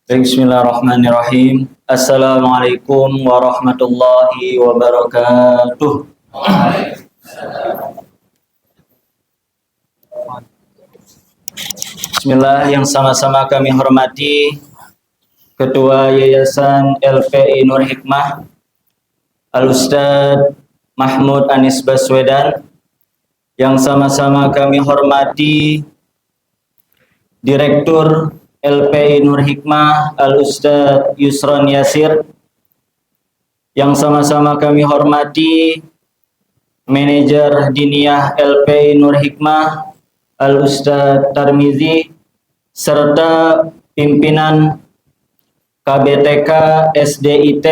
Bismillahirrahmanirrahim. Assalamualaikum warahmatullahi wabarakatuh. Bismillah, yang sama-sama kami hormati Ketua Yayasan LPI Nur Hikmah Al-Ustadz Mahmud Anies Baswedan, yang sama-sama kami hormati Direktur LPI Nur Hikmah Al-Ustadz Yusron Yasir, yang sama-sama kami hormati Manajer Diniyah LPI Nur Hikmah Al-Ustadz Tarmizi, serta pimpinan KBTK, SDIT,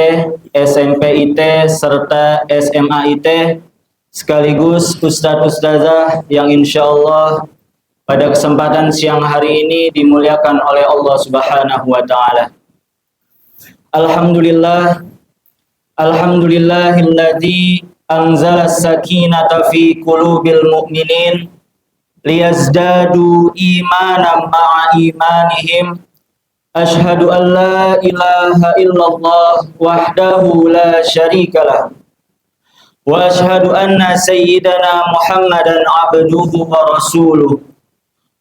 SMPIT, serta SMAIT, sekaligus Ustadz-Ustazah yang insya Allah pada kesempatan siang hari ini dimuliakan oleh Allah Subhanahu wa Ta'ala. Alhamdulillahilladzi anzala sakinata fi qulubil mu'minin liyazdadu imanan ma'a imanihim. Ashhadu an la ilaha illallah wahdahu la syarikalah wa ashhadu anna sayyidana Muhammadan abduhu wa rasuluh.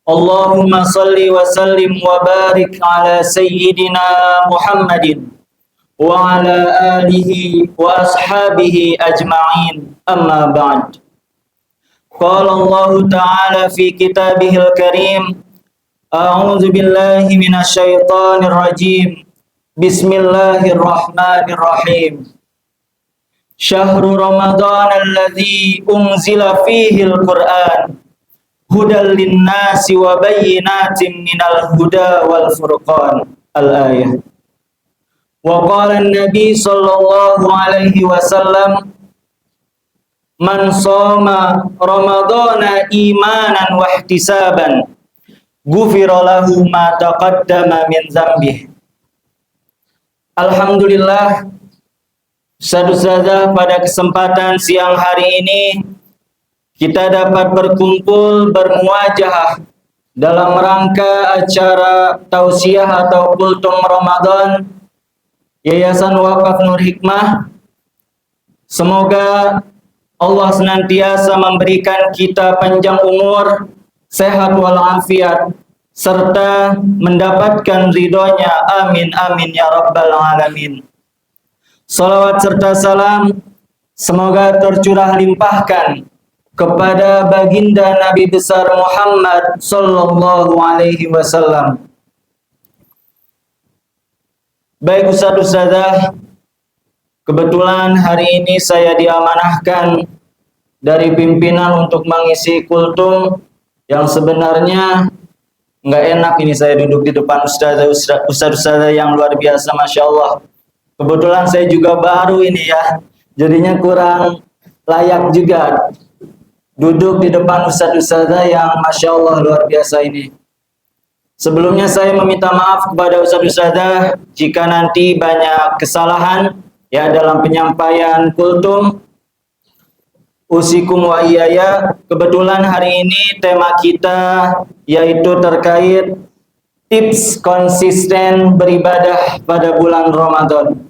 Allahumma salli wa sallim wa barik ala sayyidina Muhammadin wa ala alihi wa ashabihi ajma'in, amma ba'd. Qala Allah ta'ala fi kitabihil karim, a'udzu billahi minasyaitonir rajim, bismillahirrahmanirrahim. Syahrul Ramadan alladzi unzila fihil Qur'an hudal linnasi wa bayyinatin minal huda wal furqan. Al-ayah. Wa qala an-nabi sallallahu alaihi wasallam, man shoma ramadana imanan wa ihtisaban ghufira lahu ma taqaddama min dzambih. Alhamdulillah, Ustadz-ustazah, pada kesempatan siang hari ini kita dapat berkumpul bermuajahah dalam rangka acara tausiah atau kultum Ramadan Yayasan Wakaf Nur Hikmah. Semoga Allah senantiasa memberikan kita panjang umur, sehat walafiat, serta mendapatkan ridhonya. Amin amin ya rabbal alamin. Salawat serta salam semoga tercurah limpahkan kepada baginda Nabi besar Muhammad sallallahu alaihi wasallam. Baik Ustadz-ustazah, kebetulan hari ini saya diamanahkan dari pimpinan untuk mengisi kultum yang sebenarnya nggak enak ini saya duduk di depan ustadz-ustazah yang luar biasa, Masya Allah. Kebetulan saya juga baru ini ya, jadinya kurang layak juga duduk di depan ustadz-ustazah yang Masya Allah luar biasa ini. Sebelumnya saya meminta maaf kepada ustadz-ustazah jika nanti banyak kesalahan ya dalam penyampaian kultum. Usikum wa iyaya. Kebetulan hari ini tema kita yaitu terkait tips konsisten beribadah pada bulan Ramadan.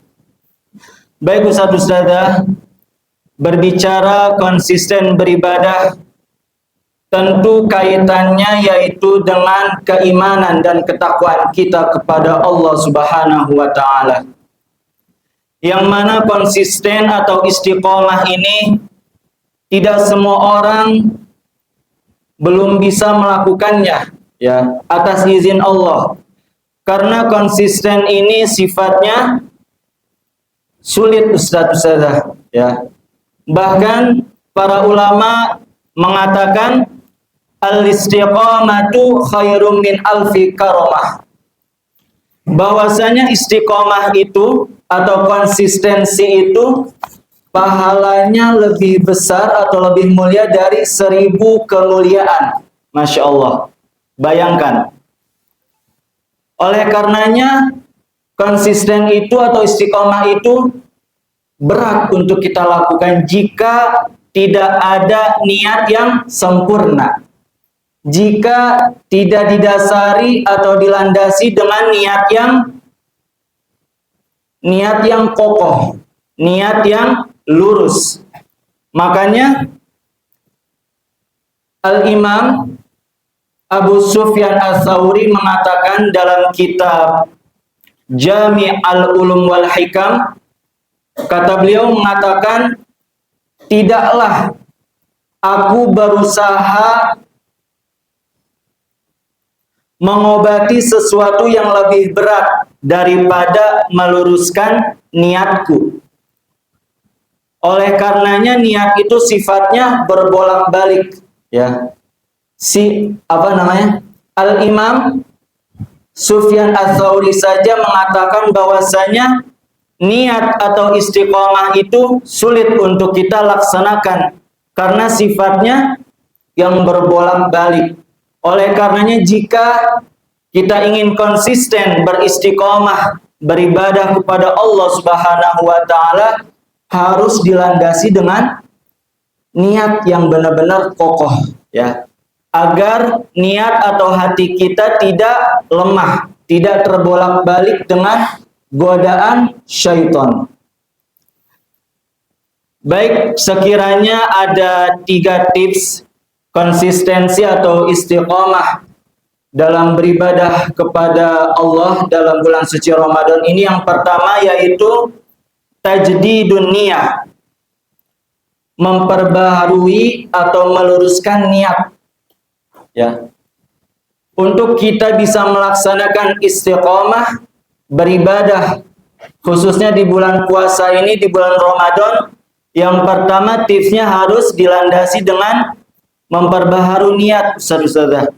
Baik ustadz-ustazah, berbicara konsisten beribadah tentu kaitannya yaitu dengan keimanan dan ketakwaan kita kepada Allah Subhanahu wa Ta'ala. Yang mana konsisten atau istiqomah ini tidak semua orang belum bisa melakukannya ya atas izin Allah. Karena konsisten ini sifatnya sulit ustadz-ustazah ya. Bahkan para ulama mengatakan al-istiqamatu khairum min alfi karamah. Bahwasanya istiqomah itu atau konsistensi itu pahalanya lebih besar atau lebih mulia dari 1000 kemuliaan. Masya Allah. Bayangkan. Oleh karenanya konsisten itu atau istiqomah itu berat untuk kita lakukan jika tidak ada niat yang sempurna. Jika tidak didasari atau dilandasi dengan niat yang niat yang kokoh, niat yang lurus. Makanya Al-Imam Abu Sufyan Ats-Tsauri mengatakan dalam kitab Jami' al-Ulum wal Hikam, kata beliau mengatakan, tidaklah aku berusaha mengobati sesuatu yang lebih berat daripada meluruskan niatku. Oleh karenanya niat itu sifatnya berbolak-balik, ya. Al-Imam Sufyan Ats-Tsauri saja mengatakan bahwasanya niat atau istiqomah itu sulit untuk kita laksanakan karena sifatnya yang berbolak-balik. Oleh karenanya jika kita ingin konsisten beristiqomah beribadah kepada Allah Subhanahu wa taala, harus dilandasi dengan niat yang benar-benar kokoh, ya. Agar niat atau hati kita tidak lemah, tidak terbolak-balik dengan godaan syaitan. Baik, sekiranya ada 3 tips konsistensi atau istiqomah dalam beribadah kepada Allah dalam bulan suci Ramadan ini. Yang pertama yaitu tajdidun niyah, memperbaharui atau meluruskan niat, ya. Untuk kita bisa melaksanakan istiqomah beribadah khususnya di bulan puasa ini, di bulan Ramadan, yang pertama tipsnya harus dilandasi dengan memperbaharui niat, Ustaz-ustazah.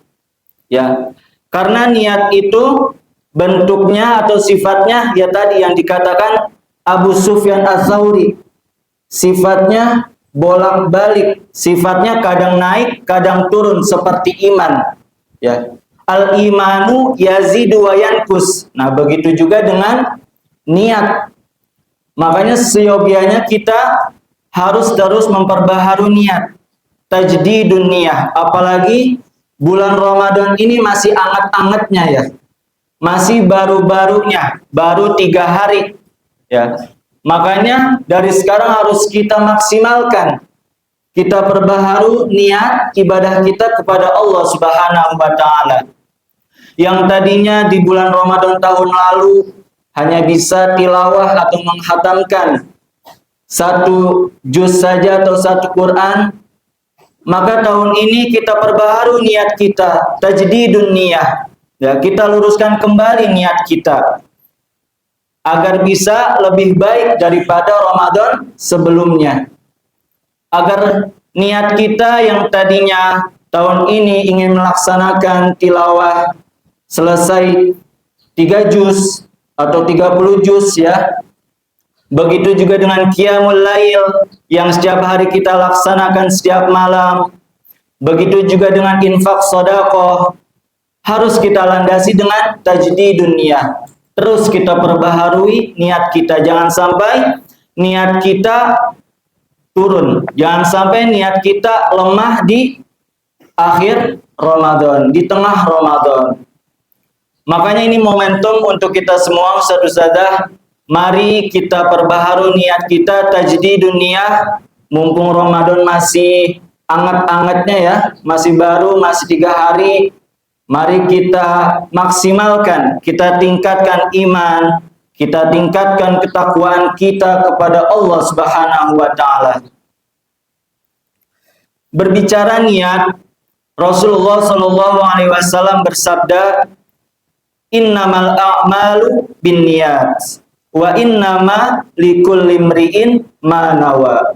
Ya. Karena niat itu bentuknya atau sifatnya ya tadi yang dikatakan Abu Sufyan Ats-Tsauri. Sifatnya bolak-balik, sifatnya kadang naik, kadang turun seperti iman. Ya. Al-imanu yazidu wa yanqus. Nah, begitu juga dengan niat. Makanya seyogianya kita harus terus memperbaharui niat. Tajdidun niyah, apalagi bulan Ramadan ini masih anget-angetnya, ya, masih baru-barunya, baru 3 hari, ya. Makanya dari sekarang harus kita maksimalkan, kita perbaharui niat ibadah kita kepada Allah Subhanahu wa taala. Yang tadinya di bulan Ramadan tahun lalu hanya bisa tilawah atau menghatamkan 1 juz saja atau 1 Quran, maka tahun ini kita perbaharui niat kita, tajdidun niyah. Ya, kita luruskan kembali niat kita agar bisa lebih baik daripada Ramadan sebelumnya. Agar niat kita yang tadinya tahun ini ingin melaksanakan tilawah selesai 3 juz atau 30 juz, ya. Begitu juga dengan qiyamul lail yang setiap hari kita laksanakan setiap malam. Begitu juga dengan infak sedekah. Harus kita landasi dengan tajdidun niyah. Terus kita perbaharui niat kita. Jangan sampai niat kita turun. Jangan sampai niat kita lemah di akhir Ramadan, di tengah Ramadan. Makanya ini momentum untuk kita semua, ustaz-ustazah. Mari kita perbaharui niat kita, tajdidun niyah, mumpung Ramadan masih anget-angetnya, ya, masih baru, masih 3 hari. Mari kita maksimalkan, kita tingkatkan iman, kita tingkatkan ketakwaan kita kepada Allah Subhanahu wa taala. Berbicara niat, Rasulullah Shallallahu alaihi wasallam bersabda, "Innamal a'malu binniyat. Wa innama likulli imri'in ma nawa.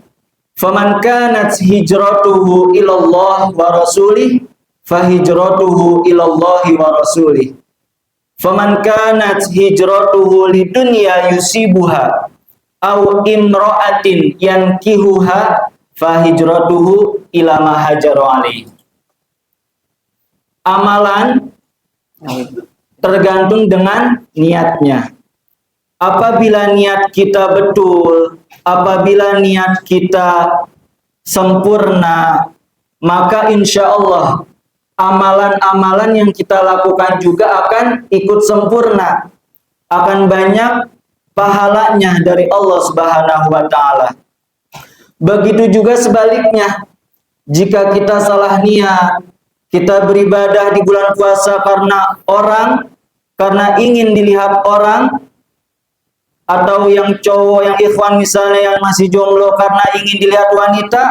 Faman kanat hijratuhu ilallah wa rasulih, fahijratuhu ilallahi wa rasulih. Faman kanat hijratuhu lidunya yusibuha aw imra'atin yankihuha, fahijratuhu ila ma hajaru alaih." Amalan tergantung dengan niatnya. Apabila niat kita betul, apabila niat kita sempurna, maka insya Allah amalan-amalan yang kita lakukan juga akan ikut sempurna. Akan banyak pahalanya dari Allah Subhanahu wa taala. Begitu juga sebaliknya, jika kita salah niat, kita beribadah di bulan puasa karena ingin dilihat orang, atau yang cowok, yang ikhwan misalnya yang masih jomblo karena ingin dilihat wanita,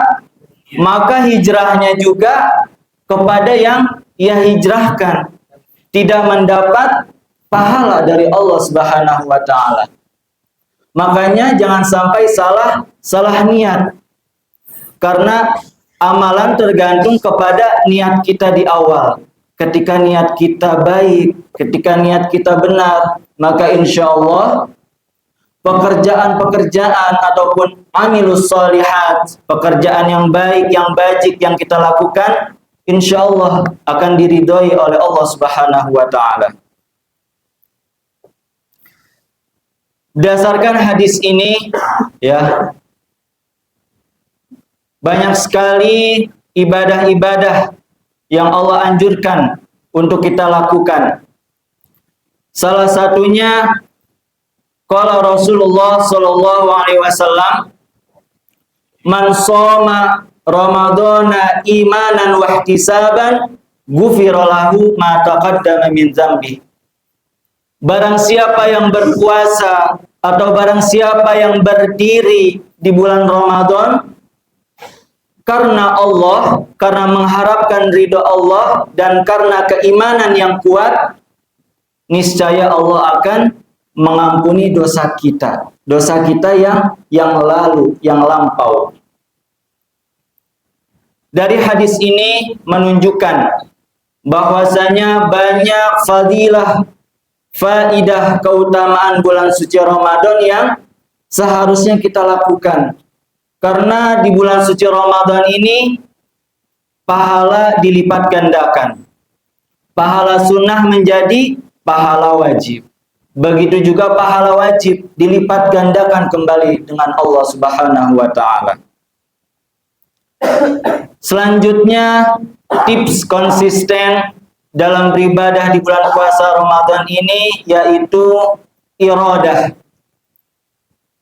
maka hijrahnya juga kepada yang ia hijrahkan, tidak mendapat pahala dari Allah Subhanahu wa taala. Makanya jangan sampai salah niat. Karena amalan tergantung kepada niat kita di awal. Ketika niat kita baik, ketika niat kita benar, maka insya Allah pekerjaan-pekerjaan ataupun amilus solihat, pekerjaan yang baik, yang bajik yang kita lakukan, insya Allah akan diridhoi oleh Allah Subhanahu wa taala. Berdasarkan hadis ini, ya, banyak sekali ibadah-ibadah yang Allah anjurkan untuk kita lakukan. Salah satunya, qala Rasulullah sallallahu alaihi wasallam, man shoma ramadhana imanan wa ihtisaban ghufira lahu ma taqaddama min dzambi. Barang siapa yang berpuasa atau barang siapa yang berdiri di bulan Ramadan karena Allah, karena mengharapkan ridho Allah dan karena keimanan yang kuat, niscaya Allah akan mengampuni dosa kita yang lalu, yang lampau. Dari hadis ini menunjukkan bahwasanya banyak faidah keutamaan bulan suci Ramadan yang seharusnya kita lakukan. Karena di bulan suci Ramadan ini pahala dilipat gandakan. Pahala sunnah menjadi pahala wajib. Begitu juga pahala wajib dilipat gandakan kembali dengan Allah Subhanahu wa taala. Selanjutnya, tips konsisten dalam beribadah di bulan puasa Ramadan ini yaitu iradah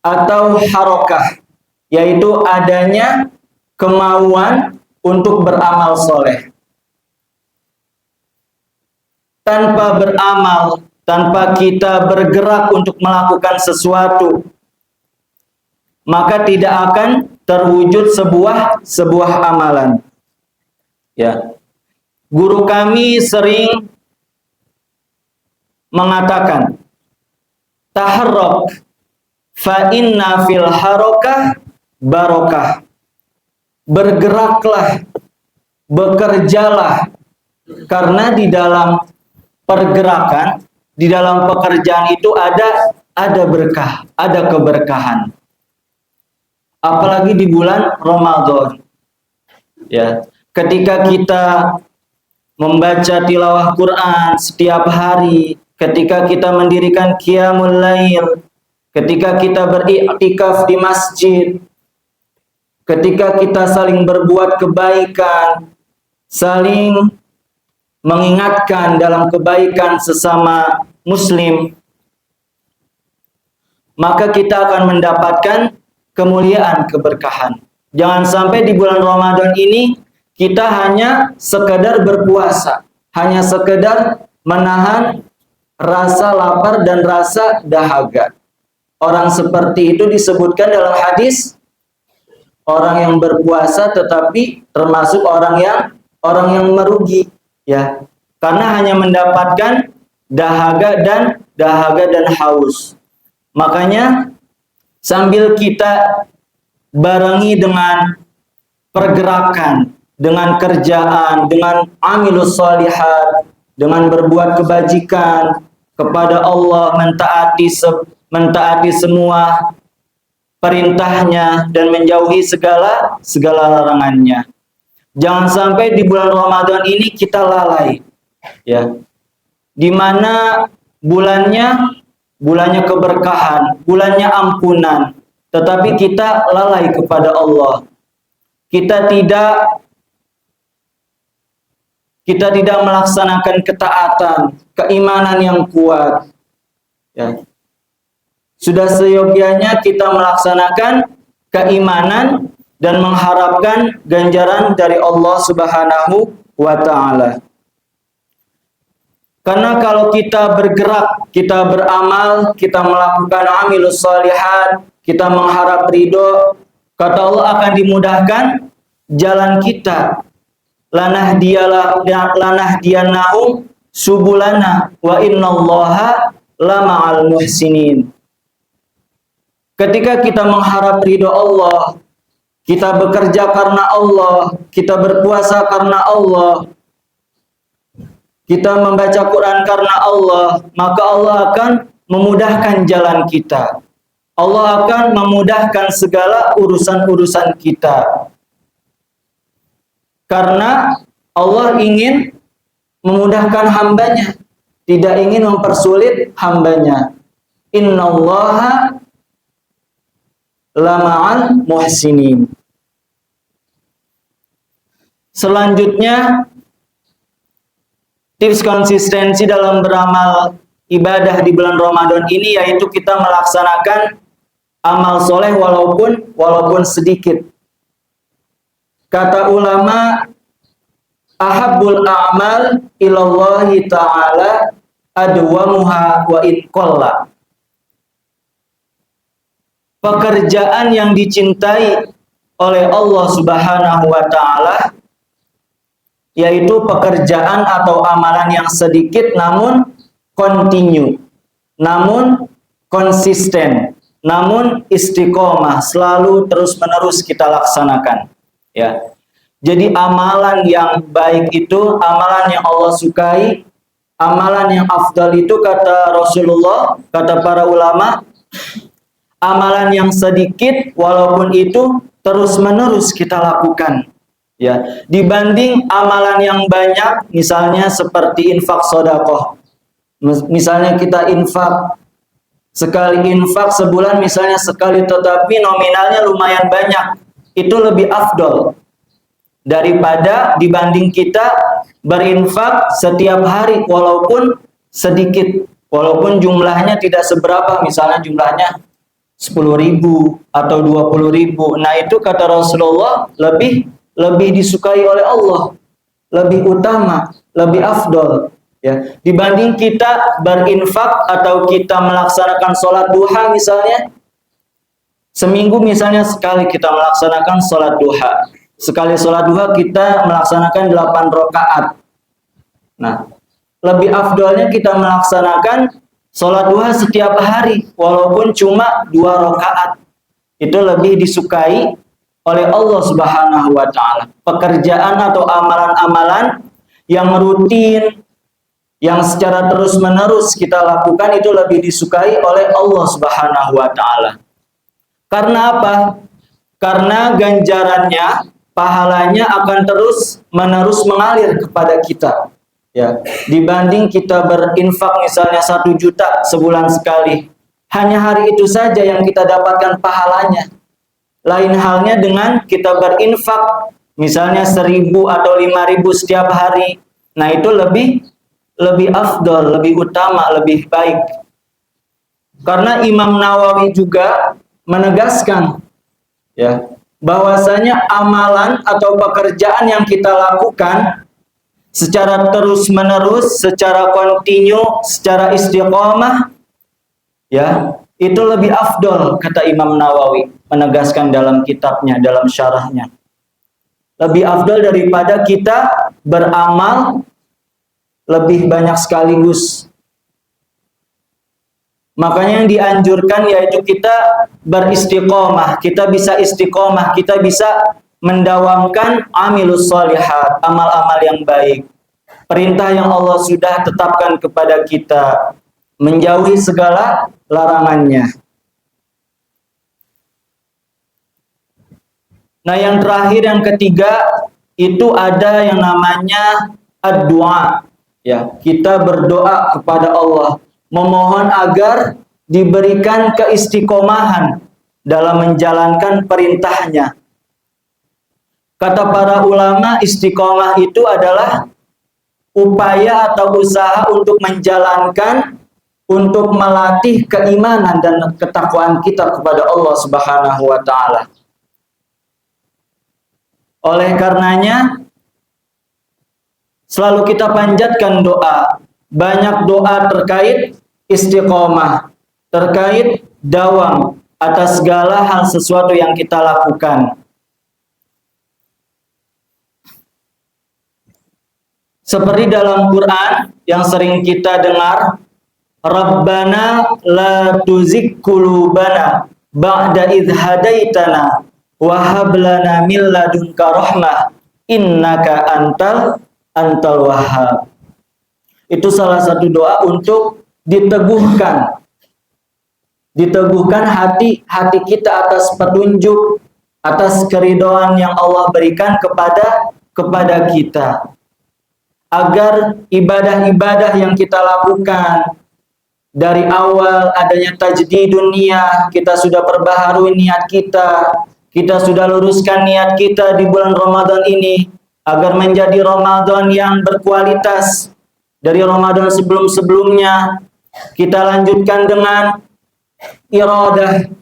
atau harokah, yaitu adanya kemauan untuk beramal soleh. Tanpa beramal, tanpa kita bergerak untuk melakukan sesuatu, maka tidak akan terwujud sebuah amalan. Ya. Guru kami sering mengatakan, taharrak fa inna fil harokah barokah. Bergeraklah, bekerjalah, karena di dalam pergerakan, di dalam pekerjaan itu ada berkah, ada keberkahan. Apalagi di bulan Ramadan. Ya, ketika kita membaca tilawah Quran setiap hari, ketika kita mendirikan qiyamul lail, ketika kita beriktikaf di masjid, ketika kita saling berbuat kebaikan, saling mengingatkan dalam kebaikan sesama muslim, maka kita akan mendapatkan kemuliaan, keberkahan. Jangan sampai di bulan Ramadan ini kita hanya sekedar berpuasa, hanya sekedar menahan rasa lapar dan rasa dahaga. Orang seperti itu disebutkan dalam hadis, orang yang berpuasa tetapi termasuk orang yang merugi, ya. Karena hanya mendapatkan dahaga dan haus. Makanya sambil kita barengi dengan pergerakan, dengan kerjaan, dengan amilus solihat, dengan berbuat kebajikan kepada Allah, mentaati semua perintahnya dan menjauhi segala larangannya. Jangan sampai di bulan Ramadan ini kita lalai, ya. Di mana bulannya keberkahan, bulannya ampunan, tetapi kita lalai kepada Allah. Kita tidak melaksanakan ketaatan, keimanan yang kuat. Ya. Sudah seyogianya kita melaksanakan keimanan dan mengharapkan ganjaran dari Allah Subhanahu wa taala. Karena kalau kita bergerak, kita beramal, kita melakukan amilus shalihat, kita mengharap ridho, kata Allah akan dimudahkan jalan kita. Lanah diyanahum subulana wa innallaha lama'al muhsinin. Ketika kita mengharap ridho Allah, kita bekerja karena Allah, kita berpuasa karena Allah, kita membaca Quran karena Allah, maka Allah akan memudahkan jalan kita. Allah akan memudahkan segala urusan-urusan kita. Karena Allah ingin memudahkan hambanya, tidak ingin mempersulit hambanya. Innallaha lama'al muhsinin. Selanjutnya, tips konsistensi dalam beramal ibadah di bulan Ramadan ini yaitu kita melaksanakan amal soleh walaupun sedikit. Kata ulama, ahabbul a'mal ilallahi ta'ala adwamuha wa in qalla. Pekerjaan yang dicintai oleh Allah Subhanahu wa taala yaitu pekerjaan atau amalan yang sedikit namun continue, namun konsisten, namun istiqomah, selalu terus-menerus kita laksanakan. Ya. Jadi amalan yang baik itu amalan yang Allah sukai, amalan yang afdal itu kata Rasulullah, kata para ulama, amalan yang sedikit walaupun itu terus-menerus kita lakukan. Ya, dibanding amalan yang banyak, misalnya seperti infak sedekah. Misalnya kita infak sekali, infak sebulan misalnya sekali, tetapi nominalnya lumayan banyak, itu lebih afdol daripada dibanding kita berinfak setiap hari walaupun sedikit, walaupun jumlahnya tidak seberapa, misalnya jumlahnya 10.000 atau 20.000. Nah, itu kata Rasulullah lebih disukai oleh Allah, lebih utama, lebih afdol, ya, dibanding kita berinfak atau kita melaksanakan sholat duha misalnya. Seminggu misalnya sekali kita melaksanakan sholat duha. Sekali sholat duha kita melaksanakan 8 rakaat. Nah, lebih afdolnya kita melaksanakan sholat duha setiap hari, walaupun cuma 2 rakaat. Itu lebih disukai oleh Allah Subhanahu wa taala. Pekerjaan atau amalan-amalan yang rutin, yang secara terus-menerus kita lakukan itu lebih disukai oleh Allah Subhanahu wa taala. Karena apa? Karena ganjarannya, pahalanya akan terus-menerus mengalir kepada kita. Ya, dibanding kita berinfak misalnya 1 juta sebulan sekali, hanya hari itu saja yang kita dapatkan pahalanya. Lain halnya dengan kita berinfak misalnya 1.000 atau 5.000 setiap hari. Nah, itu lebih afdol, lebih utama, lebih baik. Karena Imam Nawawi juga menegaskan, ya, bahwasanya amalan atau pekerjaan yang kita lakukan secara terus-menerus, secara kontinu, secara istiqomah, ya, itu lebih afdol, kata Imam Nawawi, menegaskan dalam kitabnya, dalam syarahnya. Lebih afdol daripada kita beramal lebih banyak sekaligus. Makanya yang dianjurkan yaitu kita beristiqomah, kita bisa istiqomah, kita bisa mendawamkan amilus shalihat, amal-amal yang baik. Perintah yang Allah sudah tetapkan kepada kita, menjauhi segala larangannya. Nah, yang terakhir, yang ketiga, itu ada yang namanya ad-du'a. Ya, kita berdoa kepada Allah, memohon agar diberikan keistiqomahan dalam menjalankan perintahnya. Kata para ulama, istiqomah itu adalah upaya atau usaha untuk menjalankan untuk melatih keimanan dan ketakwaan kita kepada Allah Subhanahu wa taala. Oleh karenanya selalu kita panjatkan doa, banyak doa terkait istiqomah, terkait dawam atas segala hal sesuatu yang kita lakukan. Seperti dalam Quran yang sering kita dengar, Rabbana la tuzigh qulubana ba'da idh hadaitana wa hab lana min ladunka rahmah innaka antal wahhab. Itu salah satu doa untuk diteguhkan hati kita atas petunjuk, atas keridhaan yang Allah berikan kepada kita, agar ibadah-ibadah yang kita lakukan dari awal adanya tajdidun niyah, kita sudah perbaharui niat kita sudah luruskan niat kita di bulan Ramadan ini agar menjadi Ramadan yang berkualitas dari Ramadan sebelum-sebelumnya. Kita lanjutkan dengan iradah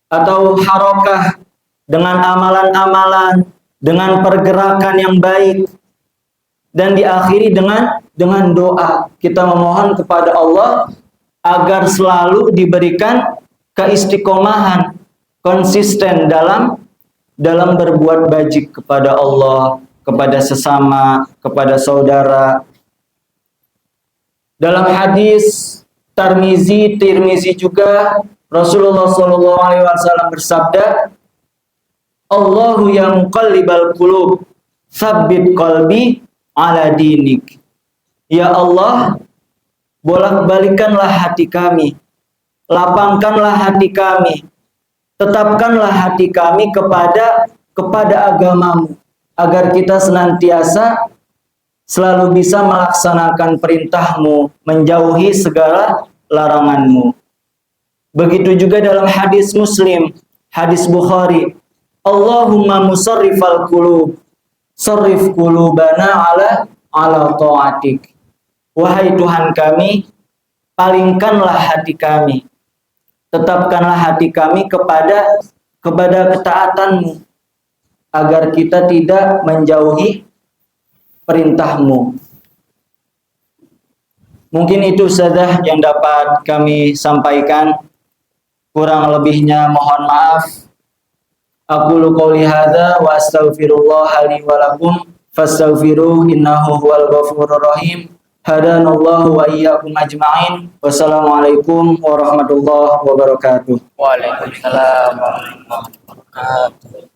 atau harokah, dengan amalan-amalan, dengan pergerakan yang baik, dan diakhiri dengan doa. Kita memohon kepada Allah agar selalu diberikan keistiqomahan, konsisten dalam berbuat baik kepada Allah, kepada sesama, kepada saudara. Dalam hadis Tirmizi juga Rasulullah SAW bersabda, Allahu ya muqallibal qulub, tsabbit qalbi ala dinik. Ya Allah, bolak-balikanlah hati kami, lapangkanlah hati kami, tetapkanlah hati kami kepada agamamu, agar kita senantiasa selalu bisa melaksanakan perintahmu, menjauhi segala laranganmu. Begitu juga dalam hadis Muslim, hadis Bukhari, Allahumma musarrifal qulub, sarrif qulubana ala ta'atik. Wahai Tuhan kami, palingkanlah hati kami, tetapkanlah hati kami kepada ketaatan-Mu, agar kita tidak menjauhi perintah-Mu. Mungkin itu saja yang dapat kami sampaikan. Kurang lebihnya mohon maaf. Aqulu qouli hadza wa astaghfirullah li wa lakum fastaghfiruhu innahu huwal ghafurur rahim. Hadanallahu wa iyyakum ajma'in. Wassalamualaikum warahmatullahi wabarakatuh. Waalaikumsalam warahmatullahi wabarakatuh.